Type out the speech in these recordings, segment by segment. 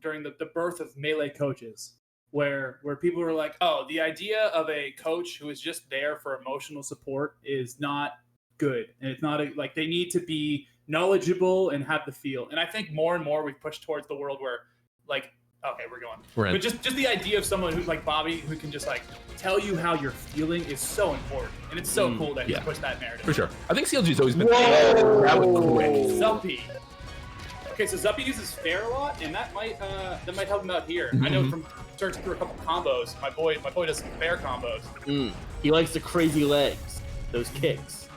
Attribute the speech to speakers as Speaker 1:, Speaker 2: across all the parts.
Speaker 1: during the birth of melee coaches, where people were like, oh, the idea of a coach who is just there for emotional support is not good, and it's not like they need to be knowledgeable and have the feel. And I think more and more we've pushed towards the world where like, okay, we're going. But just the idea of someone who's like Bobby, who can just like tell you how you're feeling is so important. And it's so cool that he's pushed that narrative.
Speaker 2: For sure. I think CLG's always been that was quick.
Speaker 1: Zuppy. Okay, so Zuppy uses fair a lot, and that might help him out here. I know from searching through a couple combos, my boy does some fair combos.
Speaker 3: He likes the crazy legs, those kicks.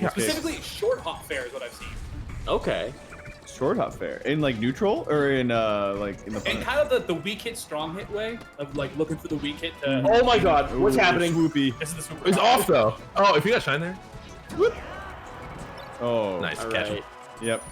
Speaker 1: Specifically, short hop fair is what I've seen.
Speaker 3: Okay.
Speaker 4: Short hop fair in like neutral or in like in the
Speaker 1: and kind of the weak hit strong hit way of like looking for the weak hit to
Speaker 3: oh my god, what's happening?
Speaker 4: Swoopy.
Speaker 1: This is the super
Speaker 2: It's off though. Oh, if you got shine there.
Speaker 4: Oh,
Speaker 2: nice
Speaker 3: all
Speaker 2: catch.
Speaker 3: Right.
Speaker 4: Yep.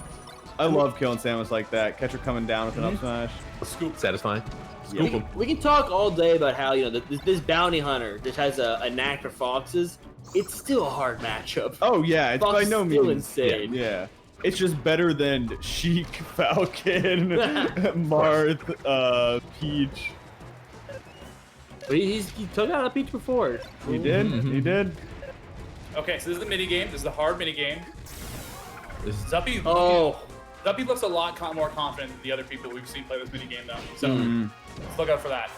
Speaker 4: I love killing Samus like that. Catch her coming down with an up smash.
Speaker 2: Scoop. Satisfying. Scoop him.
Speaker 3: We can talk all day about how, you know, this bounty hunter just has a knack for foxes. It's still a hard matchup.
Speaker 4: Oh yeah, it's
Speaker 3: Fox
Speaker 4: by no
Speaker 3: still
Speaker 4: means
Speaker 3: insane.
Speaker 4: Yeah. It's just better than Sheik, Falcon, Marth, Peach.
Speaker 3: But he took out a Peach before.
Speaker 4: He did. He did.
Speaker 1: Okay, so this is the mini game. This is the hard mini game. Zuppy. Zuppy looks a lot more confident than the other people we've seen play this mini game though. So let's look out for that.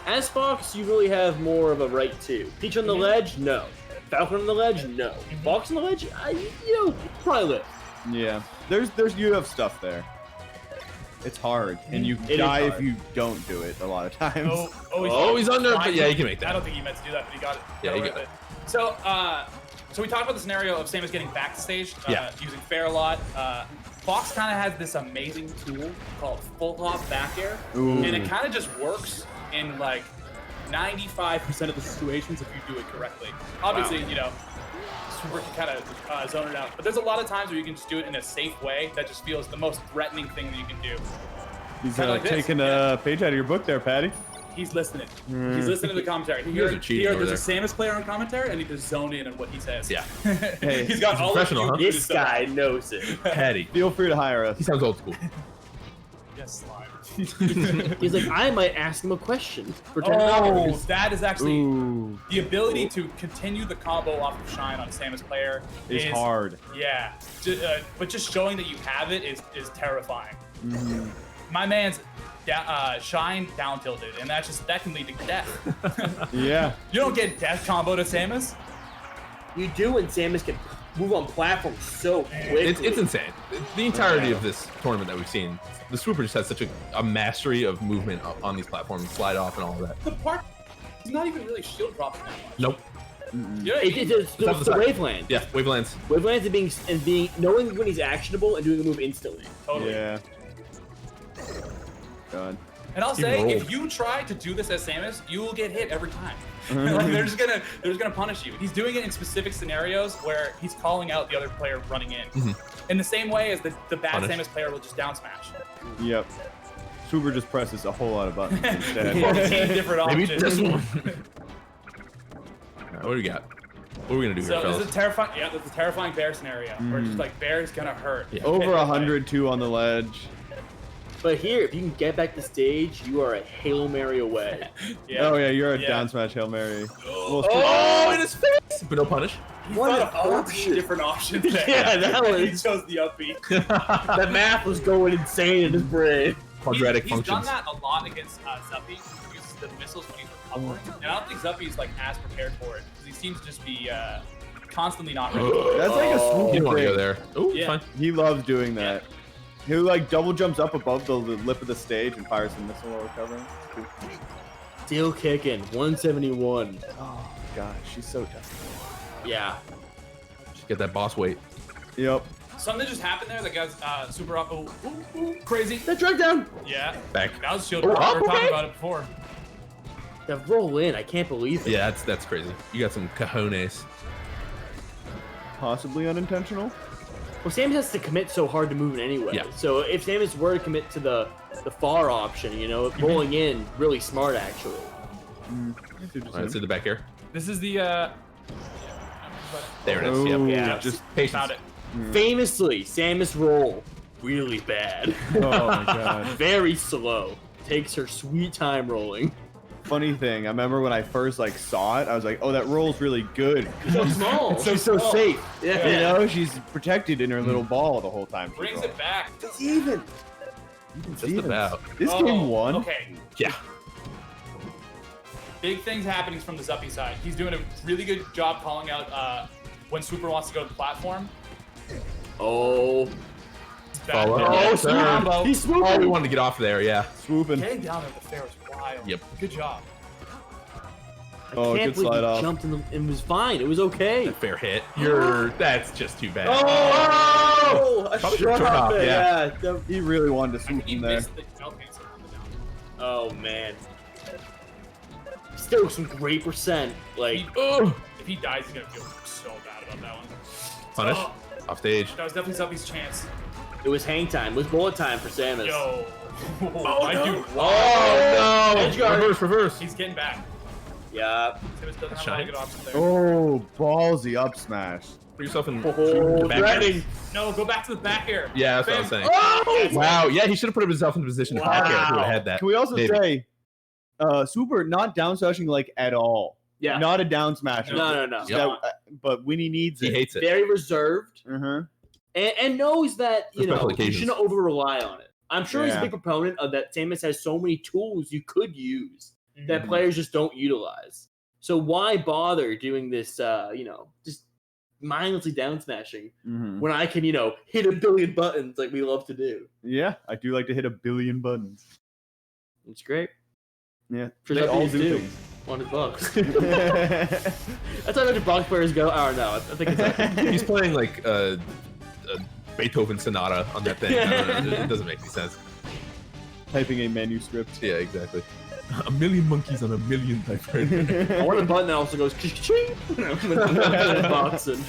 Speaker 3: As Fox, you really have more of a right to. Peach on the ledge, no. Falcon on the ledge, no. Fox on the ledge, you know, probably live.
Speaker 4: Yeah, you have stuff there. It's hard, and you die if you don't do it a lot of times.
Speaker 2: He's under, but yeah, you can make that.
Speaker 1: I don't think he meant to do that, but he got it.
Speaker 2: Yeah, he got it.
Speaker 1: So, so we talked about the scenario of Samus getting backstage, using fair a lot. Fox kind of has this amazing tool called full hop back air, and it kind of just works in like 95% of the situations if you do it correctly. Obviously, you know, Super can kind of zone it out, but there's a lot of times where you can just do it in a safe way that just feels the most threatening thing that you can do.
Speaker 4: He's like taking a page out of your book there, Patty.
Speaker 1: He's listening. He's listening to the commentary. There's a Samus player on commentary, and he just zone in on what he says.
Speaker 2: Yeah.
Speaker 4: Hey,
Speaker 1: he's got all of you.
Speaker 3: This guy knows it.
Speaker 2: Patty.
Speaker 4: Feel free to hire us.
Speaker 2: He sounds old school.
Speaker 1: Yes, slime.
Speaker 3: He's like, I might ask him a question for $10.
Speaker 1: That is actually the ability to continue the combo off of Shine on a Samus player
Speaker 4: is hard.
Speaker 1: Yeah, but just showing that you have it is terrifying. My man's Shine down tilted, and that can lead to death.
Speaker 4: Yeah.
Speaker 1: You don't get death combo to Samus.
Speaker 3: You do when Samus can move on platforms so quickly.
Speaker 2: It's insane. The entirety of this tournament that we've seen, the Swooper just has such a mastery of movement on these platforms, slide off and all of that.
Speaker 1: The part is not even really shield dropping that much.
Speaker 2: Nope.
Speaker 1: You know
Speaker 3: it's the waveland.
Speaker 2: Yeah, wavelands.
Speaker 3: Wavelands and being knowing when he's actionable and doing a move instantly.
Speaker 1: Totally.
Speaker 4: Yeah. God.
Speaker 1: And I'll say, if you try to do this as Samus, you will get hit every time. Like, they're just gonna punish you. He's doing it in specific scenarios where he's calling out the other player running in. In the same way as the bad Samus player will just down smash.
Speaker 4: Yep. Swooper just presses a whole lot of buttons instead.
Speaker 1: 14 different options.
Speaker 2: Maybe this one. What do we got? What are we gonna do here,
Speaker 1: So
Speaker 2: fellas?
Speaker 1: this is terrifying. Yeah, this is a terrifying bear scenario where it's just like bear's gonna hurt.
Speaker 2: Yeah.
Speaker 4: Over 102 on the ledge.
Speaker 3: But here, if you can get back to stage, you are a Hail Mary away.
Speaker 4: Oh yeah, you're a down smash Hail Mary.
Speaker 2: Oh, in his face! But no punish.
Speaker 1: He thought of 14 different options there.
Speaker 3: Yeah, that
Speaker 1: He
Speaker 3: was...
Speaker 1: chose the upbeat.
Speaker 3: The math was going insane in his brain.
Speaker 2: Quadratic
Speaker 1: He's
Speaker 2: functions.
Speaker 1: done that a lot against Zuppy. He uses the missiles when he's recovering. And I don't think Zuppy's like as prepared for it because he seems to just be constantly not ready.
Speaker 4: That's like a swoop.
Speaker 2: You didn't want to go there. Oh,
Speaker 1: Yeah.
Speaker 2: fine.
Speaker 4: He loves doing that. He like double jumps up above the lip of the stage and fires a missile while recovering.
Speaker 3: Still kicking, 171.
Speaker 4: Oh god, she's so tough.
Speaker 3: Yeah.
Speaker 2: Just get that boss weight.
Speaker 4: Yep.
Speaker 1: Something just happened there that got super up. Crazy.
Speaker 3: That drag down.
Speaker 1: Yeah.
Speaker 2: Back.
Speaker 1: That was shield.
Speaker 2: Oh,
Speaker 1: We
Speaker 2: up,
Speaker 1: were talking
Speaker 2: okay.
Speaker 1: about it before.
Speaker 3: That roll in, I can't believe it.
Speaker 2: Yeah, that's crazy. You got some cojones.
Speaker 4: Possibly unintentional.
Speaker 3: Well, Samus has to commit so hard to moving anyway.
Speaker 2: Yeah.
Speaker 3: So if Samus were to commit to the far option, you know, rolling in, really smart actually.
Speaker 2: Alright, so the back air.
Speaker 1: This is the.
Speaker 2: There it is. Yep.
Speaker 3: Yeah.
Speaker 4: Just
Speaker 2: patience.
Speaker 1: Found it.
Speaker 3: Famously, Samus roll. really bad.
Speaker 4: Oh my god.
Speaker 3: Very slow. Takes her sweet time rolling.
Speaker 4: Funny thing, I remember when I first like saw it, I was like, "Oh, that roll's really good."
Speaker 3: She's so small.
Speaker 4: She's so safe.
Speaker 3: Yeah.
Speaker 4: You know, she's protected in her little ball the whole time. she's
Speaker 1: Brings
Speaker 4: rolling.
Speaker 1: it back.
Speaker 4: It's even.
Speaker 2: Just about.
Speaker 4: This
Speaker 1: Oh,
Speaker 4: game won.
Speaker 1: Okay.
Speaker 2: Yeah.
Speaker 1: Big things happening from the Zuppy side. He's doing a really good job calling out when Swooper wants to go to the platform.
Speaker 3: Oh.
Speaker 1: Bad
Speaker 2: Follow.
Speaker 1: bit.
Speaker 2: Oh,
Speaker 1: Bad
Speaker 2: sir.
Speaker 1: combo.
Speaker 3: He's swooping.
Speaker 2: Oh, we wanted to get off there, yeah.
Speaker 4: Swooping.
Speaker 1: Getting down there with the fair was wild.
Speaker 2: Yep.
Speaker 1: Good job.
Speaker 4: Oh,
Speaker 3: I can't
Speaker 4: good
Speaker 3: believe
Speaker 4: slide
Speaker 3: he
Speaker 4: off.
Speaker 3: jumped in the, and was fine. It was okay.
Speaker 2: Fair hit. That's just too bad.
Speaker 3: Oh! I
Speaker 2: Probably
Speaker 3: shut
Speaker 2: should've turned
Speaker 3: up.
Speaker 2: off, yeah.
Speaker 3: Yeah.
Speaker 4: He really wanted to
Speaker 1: I think
Speaker 4: swoop
Speaker 1: he
Speaker 4: in there.
Speaker 1: missed the jump hits on the down.
Speaker 3: Oh man. Still some great percent. Like,
Speaker 1: If he dies, he's gonna feel so bad about that one.
Speaker 2: Punish.
Speaker 1: Oh,
Speaker 2: Off stage.
Speaker 1: that was definitely Zuppy's chance.
Speaker 3: it was hang time. It was bullet time for Samus.
Speaker 1: Yo. My dude.
Speaker 2: Oh, no.
Speaker 3: Edge guard.
Speaker 2: Reverse.
Speaker 1: He's getting back.
Speaker 3: Yeah.
Speaker 1: Samus doesn't have a lot
Speaker 2: Shine.
Speaker 1: of good options there.
Speaker 4: Oh, ballsy up smash.
Speaker 2: Put yourself in.
Speaker 3: Oh,
Speaker 2: back
Speaker 3: threatening.
Speaker 1: No, go back to the back air.
Speaker 2: Yeah, that's what I was
Speaker 1: Bam.
Speaker 2: saying.
Speaker 3: Oh!
Speaker 2: Wow. Yeah, he should have put himself in the position to back air if he would have had that.
Speaker 4: Can we also
Speaker 2: Maybe.
Speaker 4: say, Super not down smashing like at all.
Speaker 3: Yeah.
Speaker 4: Not a down smasher.
Speaker 3: No.
Speaker 2: Yep.
Speaker 4: That- but when he needs
Speaker 2: He
Speaker 4: it.
Speaker 2: hates it.
Speaker 3: Very reserved.
Speaker 4: Uh-huh.
Speaker 3: And knows that,
Speaker 2: For
Speaker 3: you know,
Speaker 2: special
Speaker 3: you
Speaker 2: occasions.
Speaker 3: shouldn't over rely on it. I'm sure he's a
Speaker 4: Yeah.
Speaker 3: big proponent of that Samus has so many tools you could use that
Speaker 1: Mhm.
Speaker 3: players just don't utilize. So why bother doing this, just mindlessly down smashing
Speaker 4: Mhm.
Speaker 3: when I can, hit a billion buttons like we love to do?
Speaker 4: Yeah, I do like to hit a billion buttons.
Speaker 3: It's great.
Speaker 4: Yeah,
Speaker 3: Sure
Speaker 4: they
Speaker 3: Zuppy
Speaker 4: all
Speaker 3: needs
Speaker 4: do
Speaker 3: to.
Speaker 4: things.
Speaker 3: $100. That's how much box players go. Oh no, I think it's
Speaker 2: He's playing like a Beethoven sonata on that thing. I don't know, it doesn't make any sense.
Speaker 4: Typing a manuscript.
Speaker 2: Yeah, exactly. A million monkeys on a million typewriters.
Speaker 3: I want a button that also goes ching when boxing.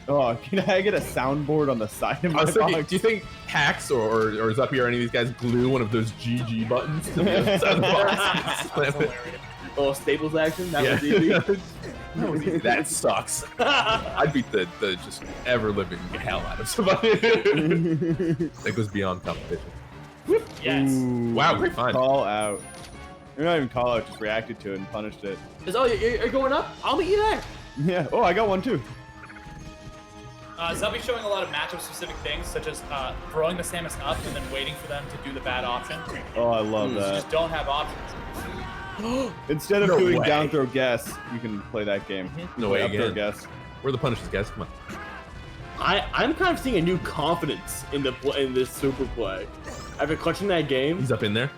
Speaker 4: Oh, can I get a soundboard on the side of
Speaker 2: I
Speaker 4: my
Speaker 2: was thinking,
Speaker 4: box?
Speaker 2: do you think Hacks or Zuppy or any of these guys glue one of those GG buttons to the other side of the box?
Speaker 1: That's hilarious.
Speaker 3: Oh, Staples action. That
Speaker 2: Yeah.
Speaker 3: was easy.
Speaker 2: That was easy. That sucks. I'd beat the just ever living hell out of somebody. That goes beyond competition.
Speaker 1: Yes.
Speaker 4: Ooh,
Speaker 2: Wow, great find.
Speaker 4: Call out. You're not even call out, just reacted to it and punished it.
Speaker 3: You're going up? I'll meet you there.
Speaker 4: Yeah. Oh, I got one too.
Speaker 1: Zuppy's showing a lot of matchup-specific things, such as throwing the Samus up and then waiting for them to do the bad option.
Speaker 4: Oh, I love
Speaker 1: You
Speaker 4: that.
Speaker 1: just don't have options.
Speaker 4: Instead of
Speaker 2: No
Speaker 4: doing
Speaker 2: way.
Speaker 4: down throw guess, you can play that game.
Speaker 2: No
Speaker 4: Play
Speaker 2: way
Speaker 4: up throw
Speaker 2: again.
Speaker 4: guess.
Speaker 2: Where are the punishes, guys? Come on.
Speaker 3: I'm kind of seeing a new confidence in this super play. After clutching that game,
Speaker 2: He's up in there.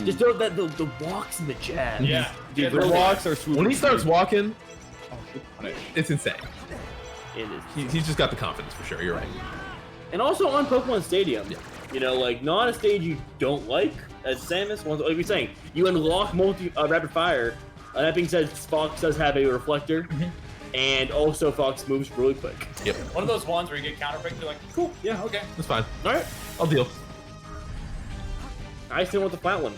Speaker 3: just know that the walks and the jab.
Speaker 1: Yeah.
Speaker 4: Dude,
Speaker 1: Yeah,
Speaker 4: the walks are swooping.
Speaker 2: When he starts walking,
Speaker 4: Oh, good punish.
Speaker 2: it's insane.
Speaker 3: It is.
Speaker 2: He's just got the confidence for sure. You're right.
Speaker 3: And also on Pokemon Stadium,
Speaker 2: Yeah.
Speaker 3: not a stage you don't like, as Samus, like we're saying, you unlock rapid fire. That being said, Fox does have a reflector, and also Fox moves really quick.
Speaker 2: Yep.
Speaker 1: One of those ones where you get counterpicked, you're like, cool, yeah, okay.
Speaker 2: That's fine.
Speaker 3: All right,
Speaker 2: I'll deal.
Speaker 3: I still want the flat one.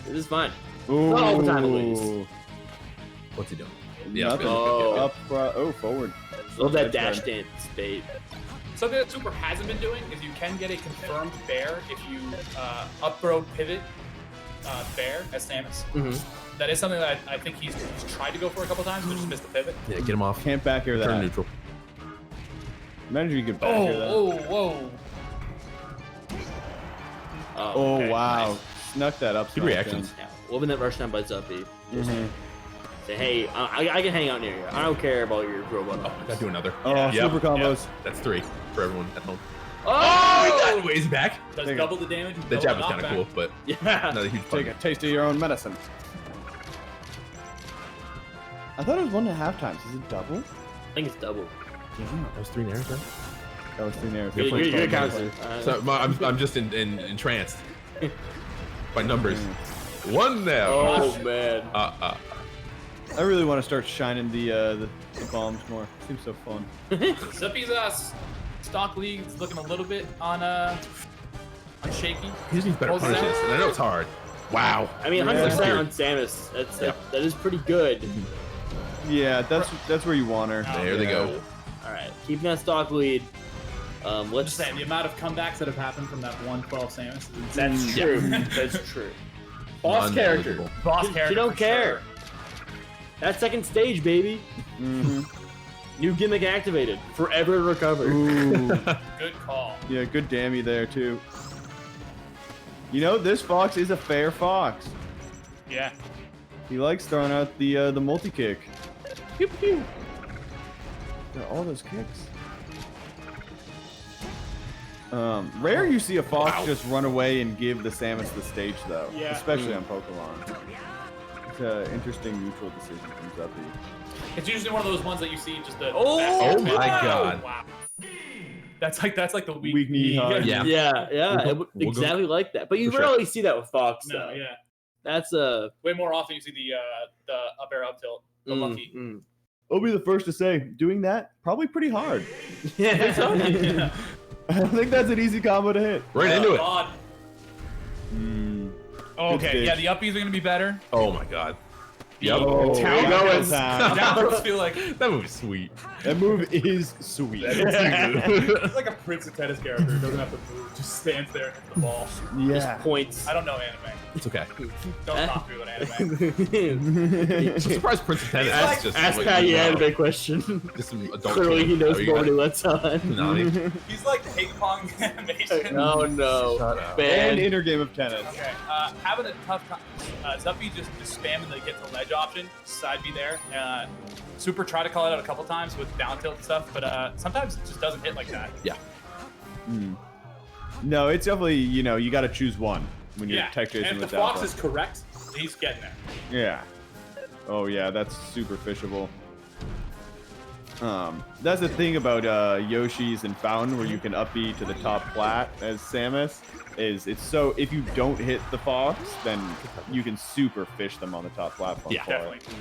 Speaker 3: This is fine.
Speaker 4: Ooh.
Speaker 3: Not all the time, at least.
Speaker 2: What's he doing?
Speaker 4: Nothing.
Speaker 3: Oh.
Speaker 4: Up, forward.
Speaker 3: Love that
Speaker 4: That's
Speaker 3: dash
Speaker 4: right.
Speaker 3: dance bait.
Speaker 1: Something that Super hasn't been doing is you can get a confirmed bear if you up throw pivot bear as Samus. That is something that I think he's tried to go for a couple times, but just missed the pivot.
Speaker 2: Yeah, get him off.
Speaker 4: Can't back air that.
Speaker 2: Turn neutral.
Speaker 4: Imagine you could back air that.
Speaker 1: Whoa.
Speaker 4: Oh,
Speaker 3: okay,
Speaker 4: wow.
Speaker 3: nice.
Speaker 4: Snuck that up.
Speaker 2: Good reactions.
Speaker 3: Yeah, loving that rush down by Zuppy.
Speaker 4: Mm-hmm.
Speaker 3: Say, hey, I can hang out near you. I don't care about your robot.
Speaker 2: Oh, gotta do another.
Speaker 4: Oh,
Speaker 2: Yeah.
Speaker 4: super combos.
Speaker 2: That's 3 for everyone at home.
Speaker 3: Oh!
Speaker 2: he got ways back.
Speaker 1: Does
Speaker 4: Take it.
Speaker 1: double the damage.
Speaker 2: The
Speaker 1: double
Speaker 2: jab
Speaker 1: the
Speaker 2: was kind of
Speaker 1: knockback.
Speaker 2: cool, but
Speaker 3: Yeah.
Speaker 2: another huge
Speaker 4: Take
Speaker 2: punch.
Speaker 4: a taste of your own medicine. I thought it was 1.5 times. Is it double?
Speaker 3: I think it's double.
Speaker 2: That was 3 nairs, right?
Speaker 4: That was 3 nairs.
Speaker 3: You're counter.
Speaker 2: So I'm just entranced by numbers. 1 nair.
Speaker 3: Oh man.
Speaker 4: I really want to start shining the bombs more. Seems so fun.
Speaker 1: Zuppy's stock league is looking a little bit on shaky.
Speaker 2: He just needs better
Speaker 1: Close
Speaker 2: punishes,
Speaker 1: out.
Speaker 2: and I know it's hard. Wow.
Speaker 3: I mean,
Speaker 4: Yeah.
Speaker 3: 100% on Samus. That is pretty good.
Speaker 4: Yeah, that's where you want her.
Speaker 2: There they go.
Speaker 3: All right, keeping that stock lead.
Speaker 1: I'm
Speaker 3: Let's
Speaker 1: just saying, the amount of comebacks that have happened from that 112 Samus is
Speaker 3: That's
Speaker 1: insane.
Speaker 3: true. That's true. Boss character.
Speaker 2: Unbelievable.
Speaker 1: Boss
Speaker 3: She
Speaker 1: character.
Speaker 3: don't
Speaker 1: for
Speaker 3: care.
Speaker 1: sure.
Speaker 3: That second stage, baby. New gimmick activated. Forever to recover.
Speaker 4: Ooh.
Speaker 1: Good call.
Speaker 4: Yeah, good dammy there too. You know, this fox is a fair fox.
Speaker 1: Yeah.
Speaker 4: He likes throwing out the multi-kick.
Speaker 3: Pew, pew.
Speaker 4: Yeah, all those kicks. Rare you see a fox just run away and give the Samus the stage though.
Speaker 1: Yeah.
Speaker 4: Especially on Pokemon. It's an interesting neutral decision from Zuppy.
Speaker 1: It's usually one of those ones that you see just the.
Speaker 3: Oh
Speaker 1: back-
Speaker 2: my God.
Speaker 1: Wow. That's like the weak
Speaker 4: knee hug.
Speaker 2: Yeah.
Speaker 3: Yeah.
Speaker 2: We'll go-
Speaker 3: Exactly like that. But you
Speaker 2: For sure.
Speaker 3: rarely see that with Fox.
Speaker 1: No,
Speaker 3: though.
Speaker 1: yeah.
Speaker 3: That's
Speaker 1: Way more often you see the up air up tilt, the lucky.
Speaker 4: I'll be the first to say, doing that probably pretty hard.
Speaker 3: Yeah, it's
Speaker 1: Yeah.
Speaker 4: I don't think that's an easy combo to hit.
Speaker 2: Right into it.
Speaker 1: God. Okay,
Speaker 4: stage.
Speaker 1: yeah, the uppies are gonna be better.
Speaker 2: Oh my god. Yep.
Speaker 4: Oh,
Speaker 1: Town
Speaker 4: yeah,
Speaker 1: goes.
Speaker 4: time.
Speaker 1: Down throws feel like
Speaker 2: That movie's sweet.
Speaker 4: That move is sweet.
Speaker 1: it's like a Prince of Tennis character. Doesn't have to move, just stands there and hits the ball.
Speaker 4: Yeah.
Speaker 3: points.
Speaker 1: I don't know anime.
Speaker 2: It's okay.
Speaker 1: Don't talk to me about anime.
Speaker 2: I'm surprised Prince of Tennis
Speaker 1: It's
Speaker 2: is
Speaker 1: like-
Speaker 2: just
Speaker 3: Ask
Speaker 2: like,
Speaker 3: Patty
Speaker 2: you know,
Speaker 3: anime question.
Speaker 2: just some adult
Speaker 3: Clearly, he
Speaker 2: children.
Speaker 3: knows
Speaker 2: Oh, you
Speaker 3: more
Speaker 2: got
Speaker 3: than
Speaker 2: it.
Speaker 3: what's on.
Speaker 2: Nani?
Speaker 1: He's like ping pong animation.
Speaker 3: Oh no.
Speaker 2: Shut up.
Speaker 4: And
Speaker 3: Banned.
Speaker 4: inner game of tennis.
Speaker 1: Okay, having a tough time. Zuppy just spamming the get to ledge option, side B there. Super try to call it out a couple times with down tilt and stuff, but sometimes it just doesn't hit like that.
Speaker 2: Yeah.
Speaker 4: No, it's definitely, you know, you got to choose one when you're tech chasing
Speaker 1: and if
Speaker 4: with
Speaker 1: the
Speaker 4: down
Speaker 1: fox
Speaker 4: tilt.
Speaker 1: is correct, he's getting there.
Speaker 4: Yeah. Oh yeah, that's super fishable. That's the thing about Yoshi's and Fountain, where you can up B to the top plat as Samus. Is it's so if you don't hit the fox, then you can super fish them on the top platform.
Speaker 2: Yeah,
Speaker 4: for it.
Speaker 1: Definitely.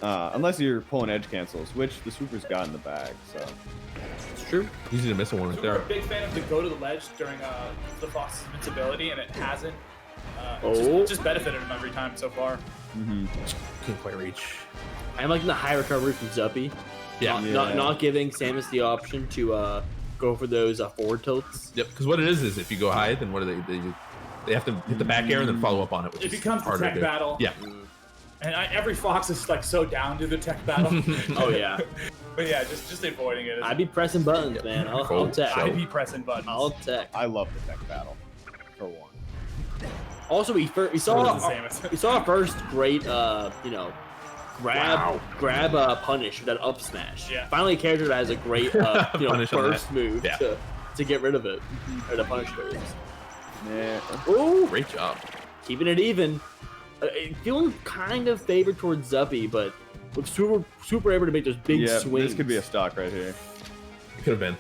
Speaker 4: Unless you're pulling edge cancels, which the Swooper's got in the bag. So
Speaker 3: It's true.
Speaker 2: Easy to miss one right
Speaker 1: Super
Speaker 2: there.
Speaker 1: big fan of the go to the ledge during the fox's invincibility, and it hasn't. Just benefited him every time so far.
Speaker 2: Couldn't quite reach.
Speaker 3: I'm liking the high recovery from Zuppy.
Speaker 2: Yeah.
Speaker 3: Not giving Samus the option to go for those forward tilts.
Speaker 2: Yep. Because what it is if you go high, then what do they have to hit the back air and then follow up on it. Which
Speaker 1: It
Speaker 2: is
Speaker 1: becomes the
Speaker 2: harder
Speaker 1: tech
Speaker 2: to do.
Speaker 1: battle.
Speaker 2: Yeah.
Speaker 1: And every fox is like so down to the tech battle.
Speaker 3: Oh yeah.
Speaker 1: But yeah, just avoiding it.
Speaker 3: I'd be pressing buttons, man. I'll
Speaker 2: Cool.
Speaker 3: tech.
Speaker 1: I'd be pressing buttons.
Speaker 3: I'll tech.
Speaker 4: I love the tech battle for one.
Speaker 3: Also, we
Speaker 1: So
Speaker 3: saw
Speaker 1: is the Samus.
Speaker 3: we saw our first great grab punish with that up smash.
Speaker 1: Yeah.
Speaker 3: Finally, a character that has a great
Speaker 2: Punish on
Speaker 3: burst
Speaker 2: that.
Speaker 3: move
Speaker 2: Yeah.
Speaker 3: to get rid of it or to punish those.
Speaker 4: Yeah.
Speaker 3: Ooh,
Speaker 2: Great job.
Speaker 3: keeping it even. Feeling kind of favored towards Zuppy, but with super able to make those big
Speaker 4: Yeah,
Speaker 3: swings.
Speaker 4: this could be a stock right here.
Speaker 2: It could have been.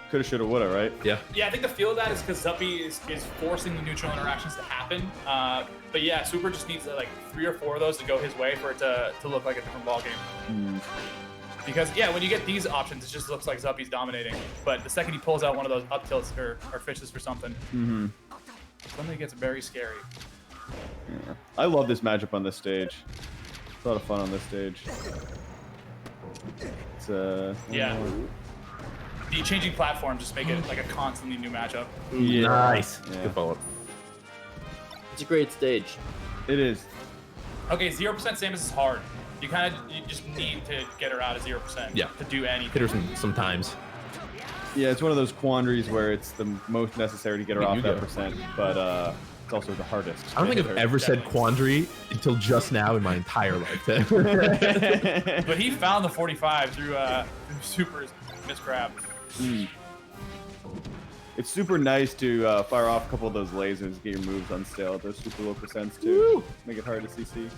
Speaker 4: Coulda, shoulda, woulda, right?
Speaker 2: Yeah.
Speaker 1: Yeah, I think the feel of that is because Zuppy is forcing the neutral interactions to happen. But yeah, Super just needs like 3 or 4 of those to go his way for it to look like a different ballgame. Because yeah, when you get these options, it just looks like Zuppy's dominating. But the second he pulls out one of those up tilts or fishes for something, suddenly it gets very scary.
Speaker 4: Yeah. I love this matchup on this stage. It's a lot of fun on this stage. It's
Speaker 1: Yeah. The changing platforms just make it like a constantly new matchup.
Speaker 4: Yeah.
Speaker 2: Nice.
Speaker 4: Yeah.
Speaker 2: Good follow up.
Speaker 3: It's a great stage.
Speaker 4: It is.
Speaker 1: Okay, 0% Samus is hard. You just need to get her out of 0%.
Speaker 2: Yeah.
Speaker 1: To do anything.
Speaker 2: Hit her sometimes.
Speaker 4: Yeah, it's one of those quandaries where it's the most necessary to get her
Speaker 2: Yeah,
Speaker 4: off
Speaker 2: you
Speaker 4: that
Speaker 2: go.
Speaker 4: percent, but it's also the hardest.
Speaker 2: I don't
Speaker 4: to
Speaker 2: think
Speaker 4: hit
Speaker 2: I've
Speaker 4: her.
Speaker 2: ever said quandary until just now in my entire life.
Speaker 1: But he found the 45 through Super's misgrab.
Speaker 4: It's super nice to fire off a couple of those lasers, get your moves unstale at those super low percents too. Make it hard to CC.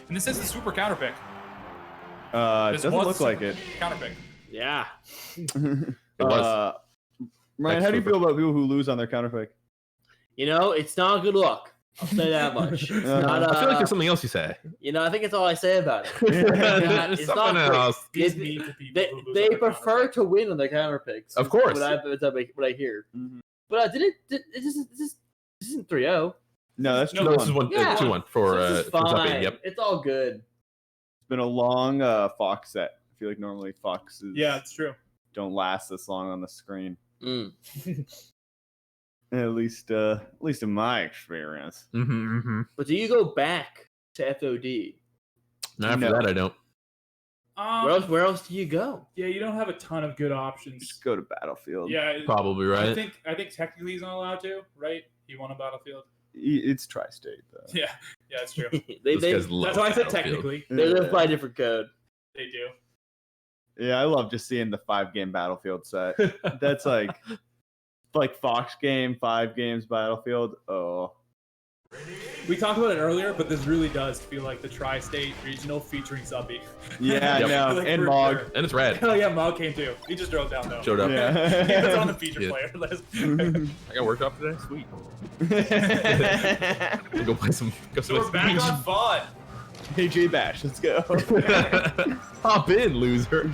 Speaker 1: And this is the Super counterpick.
Speaker 4: It
Speaker 1: This
Speaker 4: doesn't
Speaker 1: was
Speaker 4: look
Speaker 1: the
Speaker 4: like
Speaker 1: Super
Speaker 4: it.
Speaker 1: Counterpick.
Speaker 3: Yeah.
Speaker 2: It was.
Speaker 4: Ryan, how do you feel about people who lose on their counterpick?
Speaker 3: You know, it's not a good look. I'll say that much. It's not,
Speaker 2: I feel like there's something else you say.
Speaker 3: you know, I think it's all I say about it.
Speaker 2: There's
Speaker 3: It's
Speaker 2: something
Speaker 3: not great.
Speaker 2: else.
Speaker 1: These
Speaker 3: They-
Speaker 1: mean to people
Speaker 3: They,
Speaker 1: who lose
Speaker 3: they
Speaker 1: on their
Speaker 3: prefer
Speaker 1: counterpick.
Speaker 3: to win on their counter picks.
Speaker 2: Of course.
Speaker 3: What I hear. But this isn't 3-0.
Speaker 4: No, that's
Speaker 1: No,
Speaker 4: true.
Speaker 2: No, this is 2-1 for
Speaker 3: This is
Speaker 2: for Zuppy.
Speaker 3: fine.
Speaker 2: Yep.
Speaker 3: It's all good.
Speaker 4: It's been a long Fox set. I feel like normally Fox is
Speaker 1: Yeah, it's true.
Speaker 4: don't last this long on the screen.
Speaker 3: Mm.
Speaker 4: At least in my experience.
Speaker 3: But do you go back to FOD?
Speaker 2: Not after
Speaker 4: No.
Speaker 2: that, I don't.
Speaker 3: Where else do you go?
Speaker 1: Yeah, you don't have a ton of good options.
Speaker 4: Just go to Battlefield.
Speaker 1: Yeah,
Speaker 2: Probably right.
Speaker 1: I think technically he's not allowed to, right? He won a Battlefield.
Speaker 4: It's Tri-State though.
Speaker 1: Yeah, that's true.
Speaker 2: Those guys
Speaker 1: That's
Speaker 2: love
Speaker 1: why I said
Speaker 2: Battlefield.
Speaker 1: technically.
Speaker 3: They live by a different code.
Speaker 1: They do.
Speaker 4: Yeah, I love just seeing the 5-game Battlefield set. That's like Fox game, 5 games Battlefield. Oh.
Speaker 1: We talked about it earlier, but this really does feel like the Tri-State Regional featuring Zuppy.
Speaker 4: Yeah,
Speaker 2: Yep.
Speaker 4: no,
Speaker 1: Like,
Speaker 4: and
Speaker 1: for
Speaker 4: Mog.
Speaker 1: sure.
Speaker 2: And it's rad.
Speaker 1: Oh yeah, Mog came too. He just drove down though.
Speaker 2: Showed up.
Speaker 4: Yeah.
Speaker 1: He was on the feature
Speaker 2: Yeah.
Speaker 1: player list.
Speaker 2: I got workshop today. Sweet. We'll go play some. Go
Speaker 1: So we're back on fun.
Speaker 4: AJ Bash, let's go.
Speaker 2: Hop in, loser.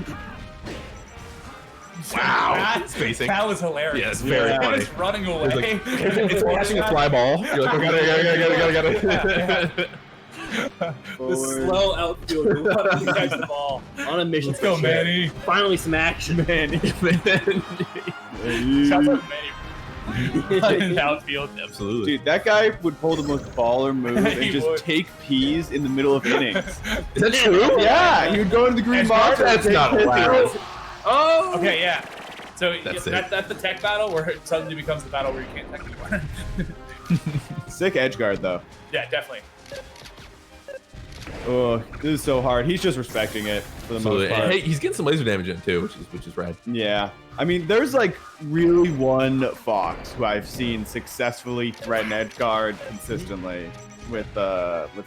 Speaker 2: Wow.
Speaker 1: That,
Speaker 2: Spacing.
Speaker 1: that was hilarious.
Speaker 2: Yeah, it's very
Speaker 4: Yeah.
Speaker 2: funny.
Speaker 1: It's running away.
Speaker 2: It's catching a fly ball. You're like, got it.
Speaker 1: The slow outfield running against the ball.
Speaker 3: On a mission.
Speaker 1: Let's go,
Speaker 3: for sure.
Speaker 1: Manny.
Speaker 3: Finally, some action.
Speaker 4: Manny.
Speaker 1: Shout out Manny. In the outfield.
Speaker 2: Absolutely.
Speaker 4: Dude, that guy would pull the most baller move and
Speaker 1: He
Speaker 4: just
Speaker 1: would.
Speaker 4: take peas in the middle of innings.
Speaker 2: Is that true?
Speaker 4: Yeah, he would go into the green
Speaker 1: That's
Speaker 4: box. and
Speaker 2: That's
Speaker 4: take
Speaker 2: not
Speaker 4: pitches.
Speaker 2: allowed.
Speaker 3: Oh.
Speaker 1: Okay, yeah. So
Speaker 2: That's
Speaker 1: that's the tech battle where it suddenly becomes the battle where you can't tech anymore.
Speaker 4: Sick edge guard though.
Speaker 1: Yeah, definitely.
Speaker 4: Oh, this is so hard. He's just respecting it for the
Speaker 2: Absolutely.
Speaker 4: most
Speaker 2: And
Speaker 4: part.
Speaker 2: hey, he's getting some laser damage in too, which is rad.
Speaker 4: Yeah. I mean, there's like really one Fox who I've seen successfully threaten edge guard consistently with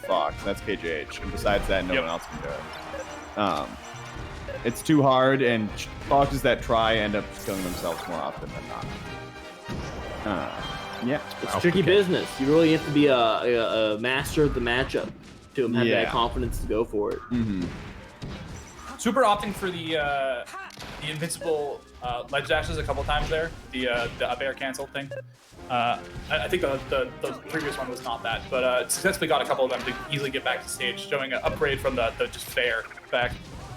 Speaker 4: Fox. That's KJH. And besides that, no
Speaker 1: Yep.
Speaker 4: one else can do it. It's too hard, and Foxes that try end up killing themselves more often than not. Yeah.
Speaker 3: It's
Speaker 2: Wow.
Speaker 3: tricky business. You really have to be a master of the matchup to have that
Speaker 4: Yeah.
Speaker 3: confidence to go for it.
Speaker 4: Mm-hmm.
Speaker 1: Super opting for the invincible ledge dashes a couple times there. The up air cancel thing. I think the previous one was not that, but successfully got a couple of them to easily get back to stage, showing an upgrade from the just fair back.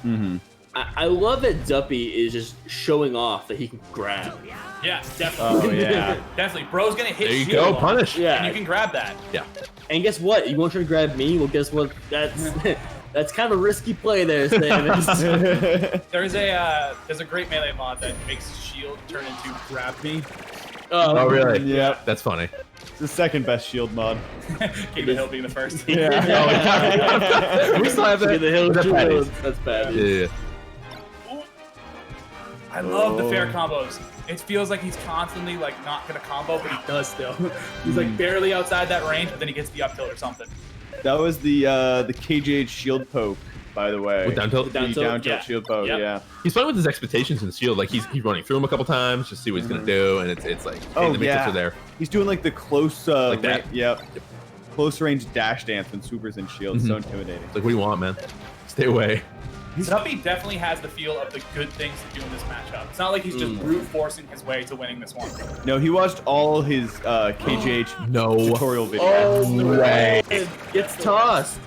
Speaker 4: Mm-hmm.
Speaker 3: I love that Zuppy is just showing off that he can grab.
Speaker 1: Yeah, definitely.
Speaker 4: Oh, yeah.
Speaker 1: Definitely. Bro's gonna hit
Speaker 2: There you
Speaker 1: shield
Speaker 2: go,
Speaker 1: on,
Speaker 2: punish.
Speaker 3: Yeah.
Speaker 1: and you can grab that.
Speaker 2: Yeah.
Speaker 3: And guess what? You want to try to grab me? Well, guess what? That's kind of a risky play there, Samus.
Speaker 1: There's a great melee mod that makes shield turn into grab me.
Speaker 2: Oh, really?
Speaker 4: Yeah.
Speaker 2: That's funny.
Speaker 4: It's the second best shield mod.
Speaker 1: King of the Hill being the first.
Speaker 2: Oh, yeah. We still have that.
Speaker 3: The hill
Speaker 2: That's patties.
Speaker 3: That's bad.
Speaker 2: Yeah.
Speaker 1: I love the fair combos. It feels like he's constantly like not gonna combo, but he does still. He's like barely outside that range, but then he gets the up tilt or something.
Speaker 4: That was the KJH shield poke, by the way.
Speaker 2: With down tilt?
Speaker 4: The
Speaker 3: Down tilt?
Speaker 4: down tilt
Speaker 1: Yeah.
Speaker 4: shield poke,
Speaker 1: Yep.
Speaker 4: yeah.
Speaker 2: He's playing with his expectations in the shield. Like he's running through him a couple times, just see what he's gonna do, and it's like, hey,
Speaker 4: Oh,
Speaker 2: the matrix
Speaker 4: yeah.
Speaker 2: are there.
Speaker 4: He's doing like the close
Speaker 2: Like that?
Speaker 4: yep. Close range dash dance when Super's in shield. So intimidating.
Speaker 2: It's like, what do you want, man? Stay away.
Speaker 1: Zuppy definitely has the feel of the good things to do in this matchup. It's not like he's just brute forcing his way to winning this one.
Speaker 4: No, he watched all his KJH
Speaker 2: No.
Speaker 4: tutorial videos.
Speaker 3: Oh, no
Speaker 2: way.
Speaker 3: way. Gets tossed.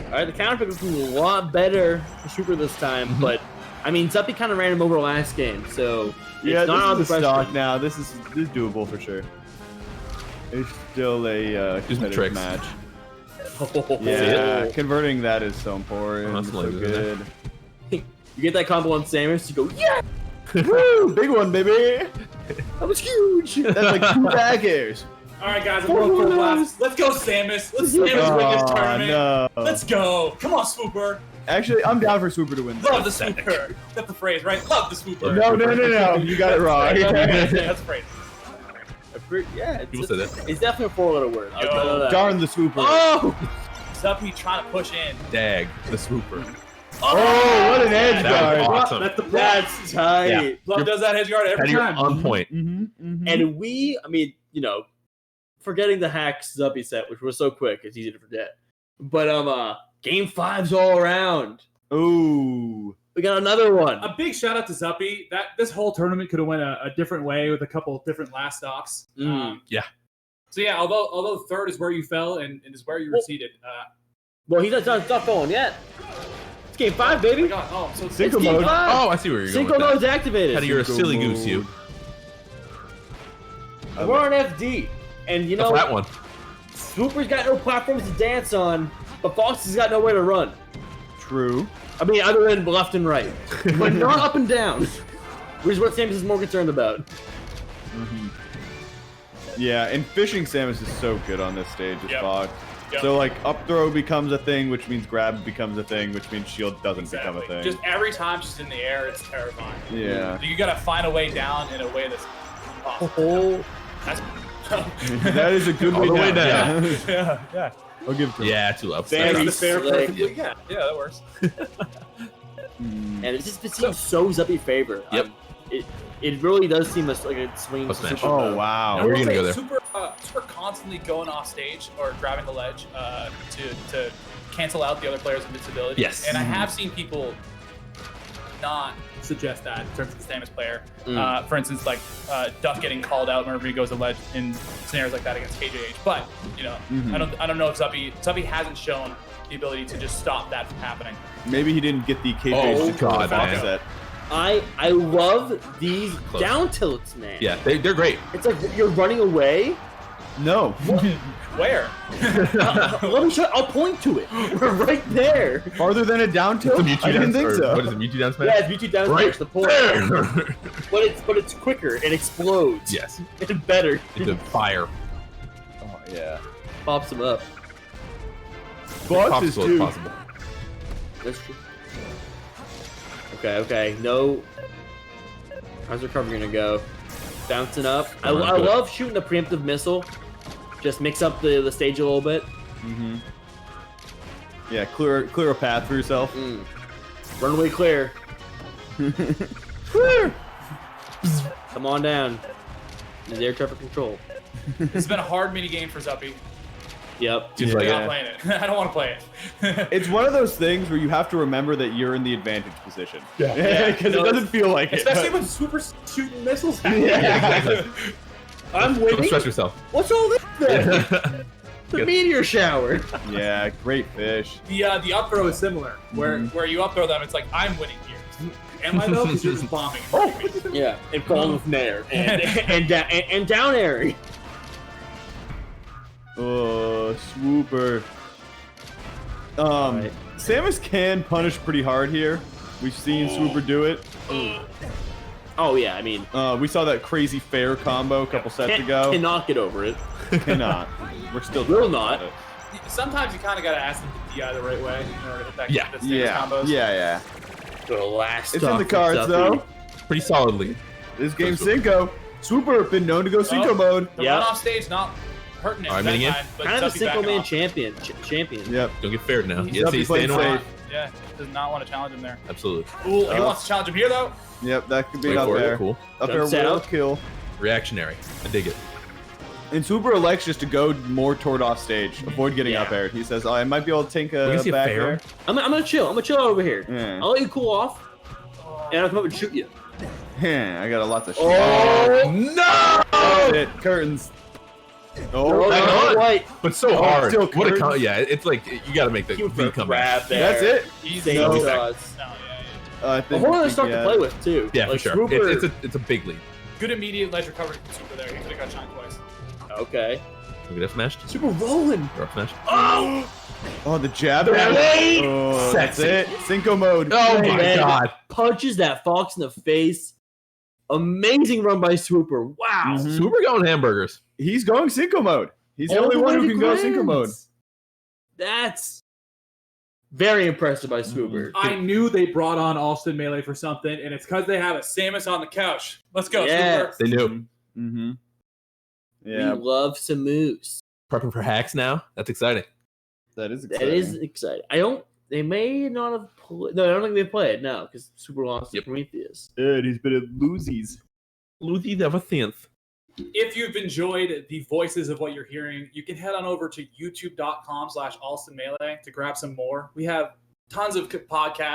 Speaker 3: All right, the counter pick was a lot better for Super this time, but I mean, Zuppy kind of ran him over last game, so
Speaker 4: Yeah,
Speaker 3: it's not out of
Speaker 4: this
Speaker 3: the
Speaker 4: is a stock
Speaker 3: question.
Speaker 4: now. This is doable for sure. It's still a
Speaker 2: Do some
Speaker 4: competitive
Speaker 2: tricks.
Speaker 4: match.
Speaker 3: Oh,
Speaker 4: Yeah, converting that is so important.
Speaker 2: Oh, that's
Speaker 4: so
Speaker 2: lasers in there.
Speaker 4: good.
Speaker 3: You get that combo on Samus, you go, yeah,
Speaker 4: Woo! Big one, baby.
Speaker 3: that was huge.
Speaker 4: That's like 2 back airs.
Speaker 1: All right, guys, I'm going for the last. Let's go, Samus. Let's Samus win this
Speaker 4: Oh,
Speaker 1: tournament.
Speaker 4: no.
Speaker 1: Let's go. Come on, Swooper.
Speaker 4: Actually, I'm down for Swooper to win.
Speaker 1: Love the Swooper. That's the phrase, right? Love the Swooper.
Speaker 4: No. You got it wrong.
Speaker 1: That's the phrase.
Speaker 3: Yeah,
Speaker 2: People say that.
Speaker 3: it's definitely a 4-letter word. I'll
Speaker 1: Yo.
Speaker 3: tell you that.
Speaker 4: Darn the Swooper.
Speaker 3: Oh!
Speaker 1: Zuppy trying to push in.
Speaker 2: Dag, the swooper.
Speaker 4: Oh, what an edge
Speaker 2: That was
Speaker 4: guard.
Speaker 2: awesome.
Speaker 1: That's the
Speaker 3: That's tight.
Speaker 2: Yeah.
Speaker 1: Love does that hedge guard every
Speaker 2: And you're
Speaker 1: time.
Speaker 2: on point.
Speaker 3: And I mean, forgetting the hacks Zuppy set, which was so quick, it's easy to forget. But game 5's all around.
Speaker 4: Ooh.
Speaker 3: We got another one.
Speaker 1: A big shout out to Zuppy. This whole tournament could have went a different way with a couple different last stocks.
Speaker 2: Yeah.
Speaker 1: So yeah, although third is where you fell and is where you were seated.
Speaker 3: Well, he's not done stuff going yet. It's game 5,
Speaker 1: Oh
Speaker 3: baby.
Speaker 1: my god. Oh, so
Speaker 4: Synco
Speaker 3: It's game
Speaker 4: mode.
Speaker 3: 5.
Speaker 2: Oh, I see where you're going
Speaker 3: Synco
Speaker 2: with that.
Speaker 3: mode's activated.
Speaker 2: How do you're a
Speaker 4: Synco
Speaker 2: silly
Speaker 4: mode.
Speaker 2: goose, you.
Speaker 3: We're on FD. And you
Speaker 2: The
Speaker 3: know,
Speaker 2: flat one.
Speaker 3: Swooper's got no platforms to dance on, but Fox has got nowhere to run.
Speaker 4: True.
Speaker 3: I mean, other than left and right. But not up and down. Which is what Samus is more concerned about.
Speaker 4: Yeah, and fishing Samus is so good on this stage as
Speaker 1: Yep.
Speaker 4: Fox.
Speaker 1: Yep.
Speaker 4: So like up throw becomes a thing, which means grab becomes a thing, which means shield doesn't become a thing.
Speaker 1: Just every time she's in the air, it's terrifying.
Speaker 4: Yeah.
Speaker 1: You gotta find a way down in a way that's possible.
Speaker 3: Oh.
Speaker 1: That's
Speaker 4: That is a good
Speaker 2: All
Speaker 4: way
Speaker 2: the way
Speaker 4: down.
Speaker 2: down.
Speaker 1: yeah, yeah.
Speaker 4: I'll give it to him.
Speaker 2: Yeah, too low.
Speaker 3: Very
Speaker 1: That's the fair
Speaker 3: slick.
Speaker 1: perfectly. Yeah, that works.
Speaker 4: Mm.
Speaker 3: And it seems so Zuppy favor.
Speaker 2: Yep.
Speaker 3: It really does seem like a swing.
Speaker 2: Up smash.
Speaker 3: super
Speaker 4: Oh
Speaker 3: mode.
Speaker 4: wow.
Speaker 1: I
Speaker 2: We're
Speaker 1: will
Speaker 2: gonna
Speaker 1: say
Speaker 2: go there.
Speaker 1: Super constantly going off stage or grabbing the ledge to cancel out the other player's invincibility.
Speaker 2: Yes.
Speaker 1: And I have seen people not suggest that in terms of the Samus player. For instance, like Duck getting called out whenever he goes to ledge in scenarios like that against KJH. But you know, I don't know if Zuppy hasn't shown the ability to just stop that from happening.
Speaker 4: Maybe he didn't get the KJ
Speaker 2: Oh,
Speaker 4: control
Speaker 2: God,
Speaker 4: Fox
Speaker 2: man.
Speaker 4: set.
Speaker 3: I love these
Speaker 2: Close.
Speaker 3: down tilts, man.
Speaker 2: Yeah, they're great.
Speaker 3: It's like you're running away.
Speaker 4: No.
Speaker 1: Where?
Speaker 3: Let me show. I'll point to it. We're right there.
Speaker 4: Farther than a down tilt?
Speaker 2: It's a Mewtwo
Speaker 4: I didn't
Speaker 2: down-
Speaker 4: think
Speaker 2: or
Speaker 4: so.
Speaker 2: What is it, Mewtwo down smash?
Speaker 3: Yeah, it's Mewtwo down
Speaker 2: Right
Speaker 3: smash, the point.
Speaker 2: there.
Speaker 3: But it's quicker. It explodes.
Speaker 2: Yes,
Speaker 3: It's better.
Speaker 2: into fire.
Speaker 4: Oh yeah.
Speaker 3: Pops him up.
Speaker 4: Fox is
Speaker 2: Popsicle
Speaker 4: too.
Speaker 2: if possible.
Speaker 3: That's true. Okay. No. How's recovery gonna go? Bouncing up. I
Speaker 2: Come on, good.
Speaker 3: love shooting the preemptive missile. Just mix up the stage a little bit.
Speaker 4: Mm-hmm. Yeah, clear a path for yourself.
Speaker 3: Runway clear.
Speaker 4: Clear.
Speaker 3: Come on down. There's air traffic control.
Speaker 1: This has been a hard mini game for Zuppy.
Speaker 3: Yep.
Speaker 2: Seems
Speaker 4: Yeah.
Speaker 2: like
Speaker 1: I'm
Speaker 2: it.
Speaker 1: not playing it. I don't want to play it.
Speaker 4: It's one of those things where you have to remember that you're in the advantage position.
Speaker 1: Yeah.
Speaker 4: Because
Speaker 1: No,
Speaker 4: it doesn't feel like it.
Speaker 1: Especially
Speaker 4: but-
Speaker 1: when Super's shooting missiles at you.
Speaker 2: Yeah, exactly.
Speaker 3: I'm
Speaker 2: Don't
Speaker 3: winning.
Speaker 2: stress yourself.
Speaker 3: What's all this then? The
Speaker 2: Good.
Speaker 3: meteor shower.
Speaker 4: Yeah, great fish.
Speaker 1: The up throw is similar, where you up throw them, it's like I'm winning here. Am I though? Because you're just bombing.
Speaker 3: Yeah. And falling with nair. And down airing.
Speaker 4: Oh, swooper.
Speaker 3: Alright.
Speaker 4: Samus can punish pretty hard here. We've seen Swooper do it.
Speaker 3: Oh yeah, I mean,
Speaker 4: We saw that crazy fair combo a couple sets ago.
Speaker 3: cannot get over it.
Speaker 4: Cannot. We're still
Speaker 3: Will
Speaker 4: talking
Speaker 3: not.
Speaker 4: about it.
Speaker 1: Sometimes you kind of gotta ask them to DI the right way in order to hit that
Speaker 2: Yeah.
Speaker 1: the Samus
Speaker 4: Yeah,
Speaker 1: combos.
Speaker 4: yeah.
Speaker 3: The last
Speaker 4: It's in the cards though.
Speaker 2: Pretty solidly.
Speaker 4: This game's Cinco. Swooper been known to go Cinco
Speaker 1: Oh.
Speaker 4: mode.
Speaker 1: The
Speaker 3: Yeah.
Speaker 1: run off stage not hurting him
Speaker 2: Alright,
Speaker 1: that
Speaker 2: minigame.
Speaker 1: time, but
Speaker 3: Kind of a
Speaker 1: Zuppy
Speaker 3: single
Speaker 1: backing
Speaker 3: man
Speaker 1: off.
Speaker 3: champion.
Speaker 4: Yep.
Speaker 2: Don't get fared now.
Speaker 1: He's
Speaker 2: Yes,
Speaker 4: Zuppy
Speaker 2: he's
Speaker 4: playing
Speaker 2: staying away.
Speaker 4: safe.
Speaker 1: Yeah, does not want to challenge him there.
Speaker 2: Absolutely.
Speaker 1: Ooh, he wants to challenge him here though.
Speaker 4: Yep, that could be
Speaker 2: Wait
Speaker 4: up
Speaker 2: for it.
Speaker 4: there.
Speaker 2: Cool.
Speaker 4: Up there
Speaker 3: Jumps
Speaker 4: will
Speaker 3: out.
Speaker 4: kill.
Speaker 2: Reactionary. I dig it.
Speaker 4: And Swooper elects just to go more toward off stage, avoid getting
Speaker 3: Yeah.
Speaker 4: up aired. He says, I might be able to tank
Speaker 2: We can see a
Speaker 4: back
Speaker 2: fair.
Speaker 4: there.
Speaker 3: I'm gonna chill. I'm gonna chill over here.
Speaker 4: Yeah.
Speaker 3: I'll let you cool off, and I'll come up and shoot you.
Speaker 4: I got a lot of shit.
Speaker 3: Oh,
Speaker 2: No!
Speaker 4: That's it. Curtains. Oh,
Speaker 2: hang
Speaker 3: no,
Speaker 2: on.
Speaker 3: white.
Speaker 2: But so
Speaker 4: Oh,
Speaker 2: hard.
Speaker 4: still
Speaker 2: What a
Speaker 4: curtains.
Speaker 2: yeah, it's like you gotta make the
Speaker 3: Cute
Speaker 2: V come back.
Speaker 3: grab there.
Speaker 4: that's it.
Speaker 1: Easy.
Speaker 3: Same
Speaker 4: No.
Speaker 3: shots.
Speaker 1: No,
Speaker 4: I
Speaker 3: A
Speaker 4: think
Speaker 3: whole other
Speaker 4: we
Speaker 3: stuff to
Speaker 4: got
Speaker 3: play
Speaker 4: it.
Speaker 3: with too.
Speaker 2: Yeah,
Speaker 3: like
Speaker 2: for sure.
Speaker 3: Swooper.
Speaker 2: It's a big lead.
Speaker 1: Good immediate ledge recovery from Super there. He could have got shine twice.
Speaker 3: Okay.
Speaker 2: Look at F smashed.
Speaker 3: Super rolling.
Speaker 2: Or up smashed.
Speaker 4: Oh, the jab.
Speaker 3: Wait!
Speaker 4: Oh, that's
Speaker 2: Sexy.
Speaker 4: it. Cinco mode.
Speaker 2: Oh
Speaker 3: Hey,
Speaker 2: my
Speaker 3: man.
Speaker 2: god.
Speaker 3: Punches that fox in the face. Amazing run by Swooper. Wow.
Speaker 4: Mhm.
Speaker 2: Super going hamburgers.
Speaker 4: He's going Cinco mode. He's the
Speaker 3: All
Speaker 4: only
Speaker 3: the
Speaker 4: one
Speaker 3: way
Speaker 4: who
Speaker 3: to
Speaker 4: can go Cinco mode.
Speaker 3: grands. That's very impressive by Swooper.
Speaker 1: I knew they brought on Alston Melee for something, and it's because they have a Samus on the couch. Let's go,
Speaker 3: Yes.
Speaker 1: Super.
Speaker 2: They knew.
Speaker 4: Mm-hmm. Yeah,
Speaker 3: We love Samus.
Speaker 2: Prepping for hacks now. That's exciting.
Speaker 4: that is
Speaker 3: That
Speaker 4: exciting.
Speaker 3: is exciting. They may not have played. No, I don't think they played. No, because Super lost to
Speaker 2: Yep.
Speaker 3: Prometheus.
Speaker 4: Good. He's been at Lucy's.
Speaker 2: Lucy the 10th.
Speaker 1: If you've enjoyed the voices of what you're hearing, you can head on over to youtube.com/AlstonMelee to grab some more. We have tons of podcasts